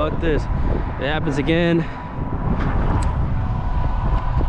fuck this. It happens again.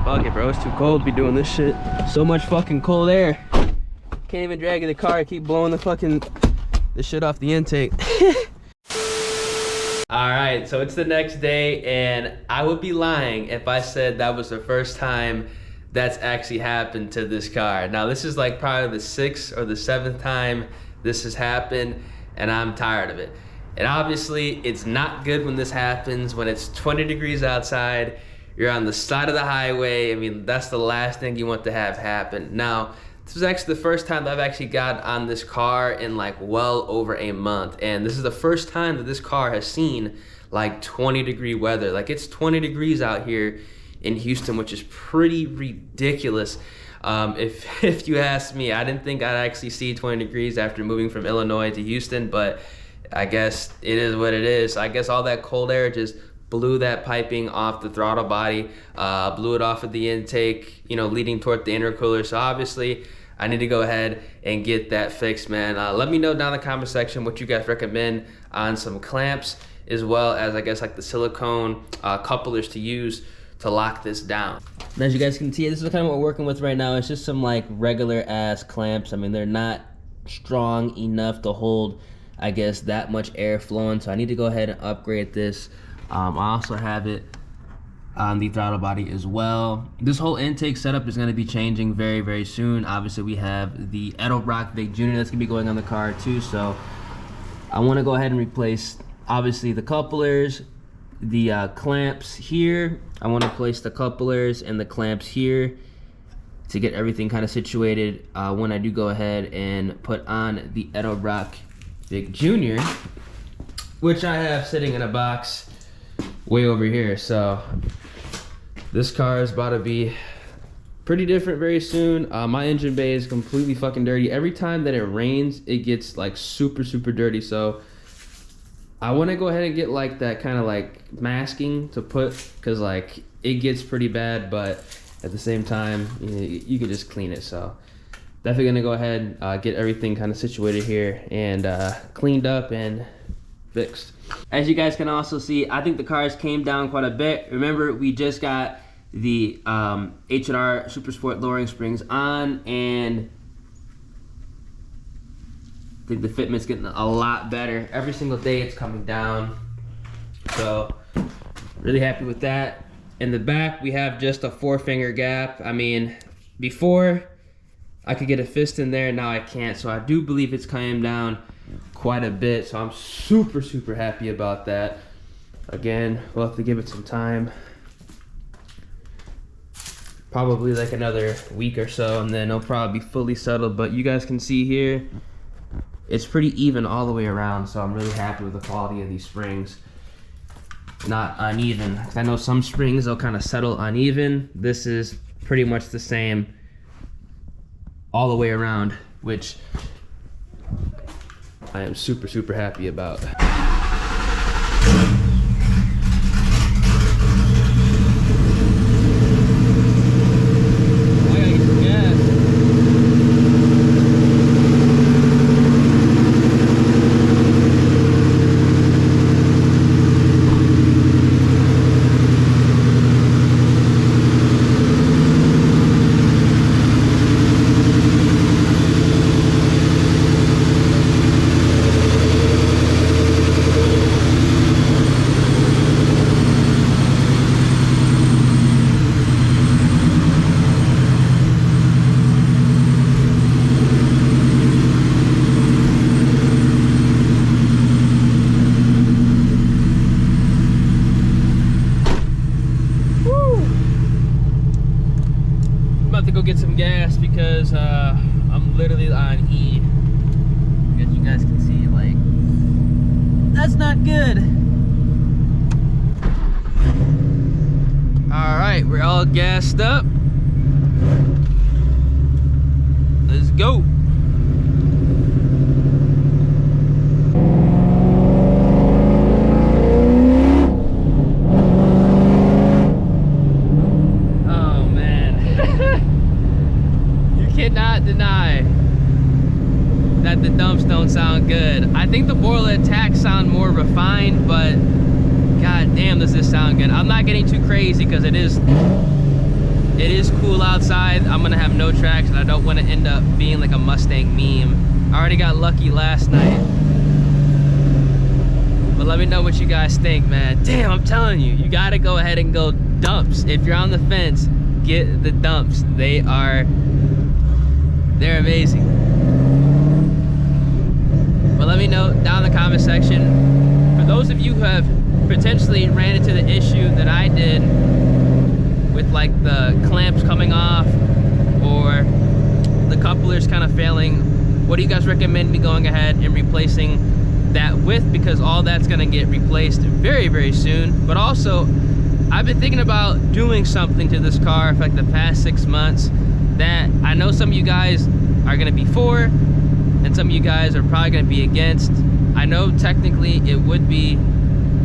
Fuck it, bro. It's too cold to be doing this shit. So much fucking cold air. Can't even drag in the car. I keep blowing the shit off the intake. All right, so it's the next day, and I would be lying if I said that was the first time that's actually happened to this car. Now, this is like probably the 6th or the 7th time this has happened, and I'm tired of it. And obviously, it's not good when this happens, when it's 20 degrees outside, you're on the side of the highway. I mean, that's the last thing you want to have happen. Now, this is actually the first time that I've actually got on this car in like well over a month. And this is the first time that this car has seen like 20-degree weather. Like, it's 20 degrees out here in Houston, which is pretty ridiculous. If you ask me, I didn't think I'd actually see 20 degrees after moving from Illinois to Houston, but I guess it is what it is. I guess all that cold air just blew that piping off the throttle body, blew it off of the intake, you know, leading toward the intercooler. So obviously, I need to go ahead and get that fixed, man. Let me know down in the comment section what you guys recommend on some clamps, as well as, I guess, like the silicone couplers to use to lock this down. And as you guys can see, this is kind of what we're working with right now. It's just some like regular ass clamps. I mean, they're not strong enough to hold, I guess, that much air flowing. So I need to go ahead and upgrade this. I also have it on the throttle body as well. This whole intake setup is going to be changing very, very soon. Obviously, we have the Edelbrock Vic Jr. that's going to be going on the car too. So I want to go ahead and replace, obviously, the couplers, the clamps here. I want to place the couplers and the clamps here to get everything kind of situated when I do go ahead and put on the Edelbrock Vic Jr., which I have sitting in a box way over here. So this car is about to be pretty different very soon. My engine bay is completely fucking dirty. Every time that it rains, it gets like super dirty. So I want to go ahead and get like that kind of like masking to put, because like it gets pretty bad, but at the same time, you can just clean it. So definitely gonna go ahead and get everything kind of situated here and cleaned up and fixed. As you guys can also see, I think the cars came down quite a bit. Remember, we just got the H&R Super Sport lowering springs on, and I think the fitment's getting a lot better. Every single day it's coming down. So really happy with that. In the back, we have just a 4-finger gap. I mean, before I could get a fist in there, now I can't. So I do believe it's coming down quite a bit. So I'm super happy about that. Again, we'll have to give it some time. Probably like another week or so, and then it'll probably be fully settled. But you guys can see here, it's pretty even all the way around. So I'm really happy with the quality of these springs. Not uneven. I know some springs, they'll kind of settle uneven. This is pretty much the same all the way around, which I am super happy about. Get some gas because I'm literally on E. As you guys can see, like, that's not good. All right, we're all gassed up. Let's go. Cannot deny that the dumps don't sound good. I think the boiler attacks sound more refined, but God damn, does this sound good. I'm not getting too crazy because it is cool outside. I'm gonna have no tracks and I don't want to end up being like a Mustang meme. I already got lucky last night. But let me know what you guys think, man. Damn, I'm telling you, you gotta go ahead and go dumps. If you're on the fence, get the dumps. They're amazing. But let me know down in the comment section, for those of you who have potentially ran into the issue that I did with like the clamps coming off or the couplers kind of failing, what do you guys recommend me going ahead and replacing that with? Because all that's going to get replaced very, very soon. But also, I've been thinking about doing something to this car for like the past 6 months that I know some of you guys are going to be for and some of you guys are probably going to be against. I know technically it would be,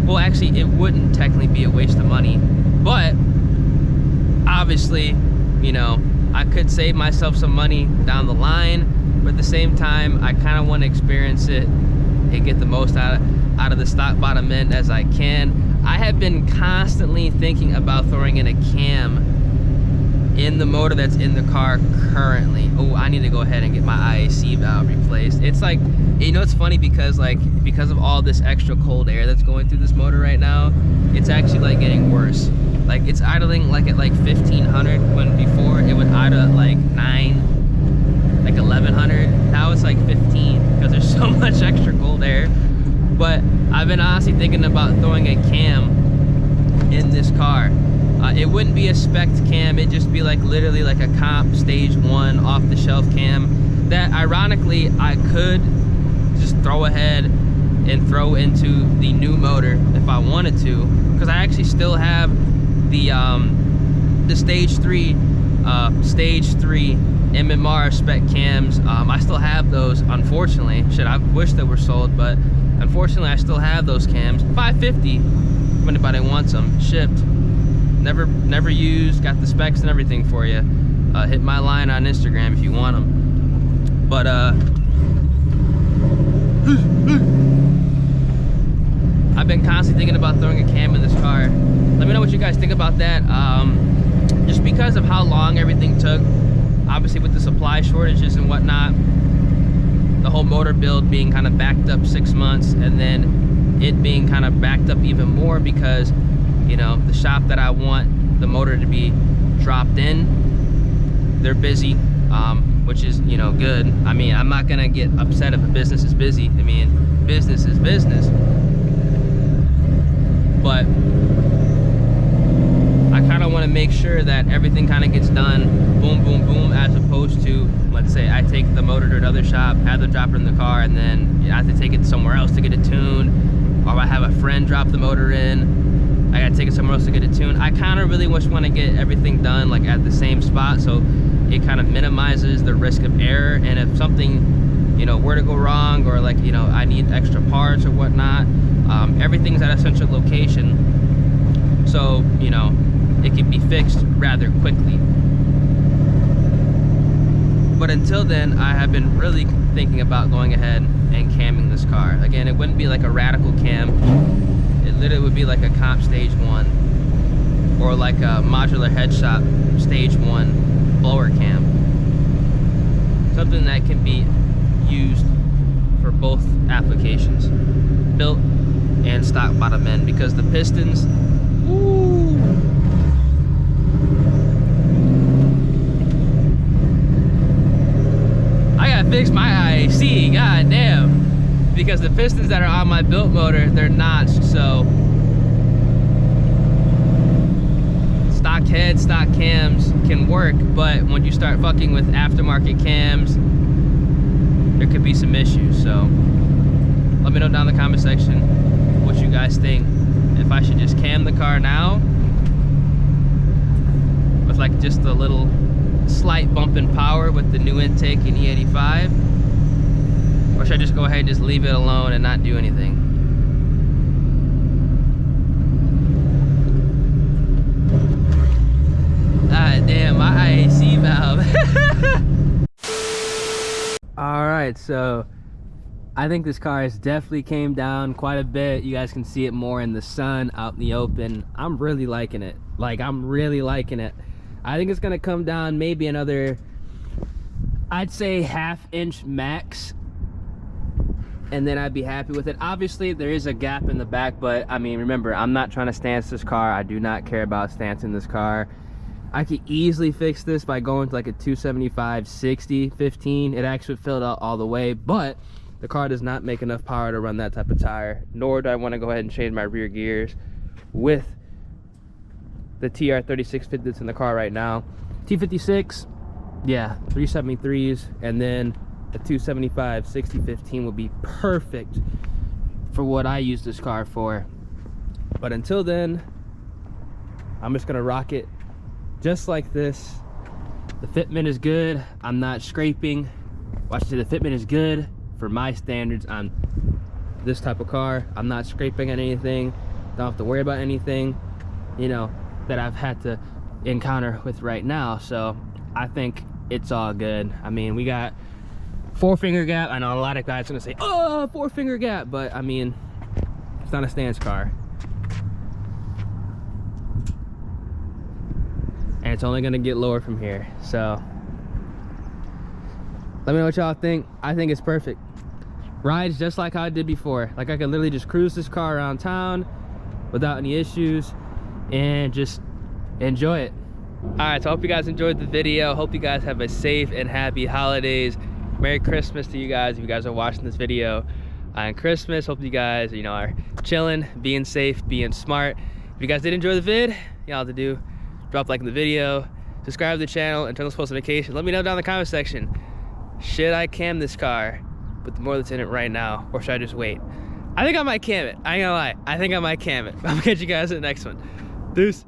well, actually it wouldn't technically be a waste of money, but obviously, you know, I could save myself some money down the line, but at the same time, I kind of want to experience it and get the most out of the stock bottom end as I can. I have been constantly thinking about throwing in a cam in the motor that's in the car currently. Oh, I need to go ahead and get my IAC valve replaced. It's like, you know, it's funny because of all this extra cold air that's going through this motor right now, it's actually like getting worse. Like it's idling like at like 1500 when before it would idle at like 9, like 1100. Now it's like 15 because there's so much extra cold air. But I've been honestly thinking about throwing a cam in this car. It wouldn't be a spec cam, it'd just be like literally like a comp stage 1 off the shelf cam that ironically I could just throw ahead and throw into the new motor if I wanted to, because I actually still have the stage 3 MMR spec cams. I still have those, unfortunately. Shit, I wish they were sold, but unfortunately I still have those cams. $550 if anybody wants them, shipped. Never used, got the specs and everything for you. Hit my line on Instagram if you want them. But I've been constantly thinking about throwing a cam in this car. Let me know what you guys think about that. Just because of how long everything took, obviously with the supply shortages and whatnot, the whole motor build being kind of backed up 6 months, and then it being kind of backed up even more because, you know, the shop that I want the motor to be dropped in, they're busy, which is, you know, good. I mean, I'm not gonna get upset if a business is busy. I mean, business is business. But I kind of want to make sure that everything kind of gets done boom, boom, boom, as opposed to, let's say I take the motor to another shop, have them drop it in the car, and then I have to take it somewhere else to get it tuned, or I have a friend drop the motor in, I gotta take it somewhere else to get it tuned. I kind of really just want to get everything done like at the same spot, so it kind of minimizes the risk of error. And if something, you know, were to go wrong, or like, you know, I need extra parts or whatnot, everything's at a central location, so, you know, it can be fixed rather quickly. But until then, I have been really thinking about going ahead and camming this car. Again, it wouldn't be like a radical cam. It literally would be like a comp stage 1, or like a modular head shop stage 1 blower cam. Something that can be used for both applications, built and stock bottom end, because the pistons, ooh, I gotta fix my IAC, god damn, because the pistons that are on my built motor, they're notched. So stock head, stock cams can work, but when you start fucking with aftermarket cams, there could be some issues. So let me know down in the comment section what you guys think. If I should just cam the car now with like just a little slight bump in power with the new intake in E85, or should I just go ahead and just leave it alone and not do anything? Ah, damn, my IAC valve. All right, so I think this car has definitely came down quite a bit. You guys can see it more in the sun, out in the open. I'm really liking it. Like, I'm really liking it. I think it's gonna come down maybe another, I'd say ½ inch max, and then I'd be happy with it. Obviously there is a gap in the back, but I mean, remember, I'm not trying to stance this car. I do not care about stancing this car. I could easily fix this by going to like a 275 60 15. It actually filled out all the way, but the car does not make enough power to run that type of tire, nor do I want to go ahead and change my rear gears with the TR36 fit that's in the car right now. T56, yeah, 373s, and then a 275 60 15 would be perfect for what I use this car for. But until then, I'm just gonna rock it just like this. The fitment is good. I'm not scraping. Watch it, the fitment is good for my standards on this type of car. I'm not scraping on anything. Don't have to worry about anything, you know, that I've had to encounter with right now. So I think it's all good. I mean, we got 4-finger gap. I know a lot of guys are gonna say, oh, 4-finger gap, but I mean, it's not a stance car. And it's only gonna get lower from here. So let me know what y'all think. I think it's perfect. Rides just like how I did before. Like, I could literally just cruise this car around town without any issues and just enjoy it. All right, so I hope you guys enjoyed the video. Hope you guys have a safe and happy holidays. Merry Christmas to you guys if you guys are watching this video on Christmas. Hope you guys, you know, are chilling, being safe, being smart. If you guys did enjoy the vid, y'all have to do, drop a like in the video, subscribe to the channel, and turn those post notifications. Let me know down in the comment section, should I cam this car with the more that's in it right now, or should I just wait? I think I might cam it. I ain't gonna lie. I think I might cam it. I'll catch you guys in the next one. Deuce.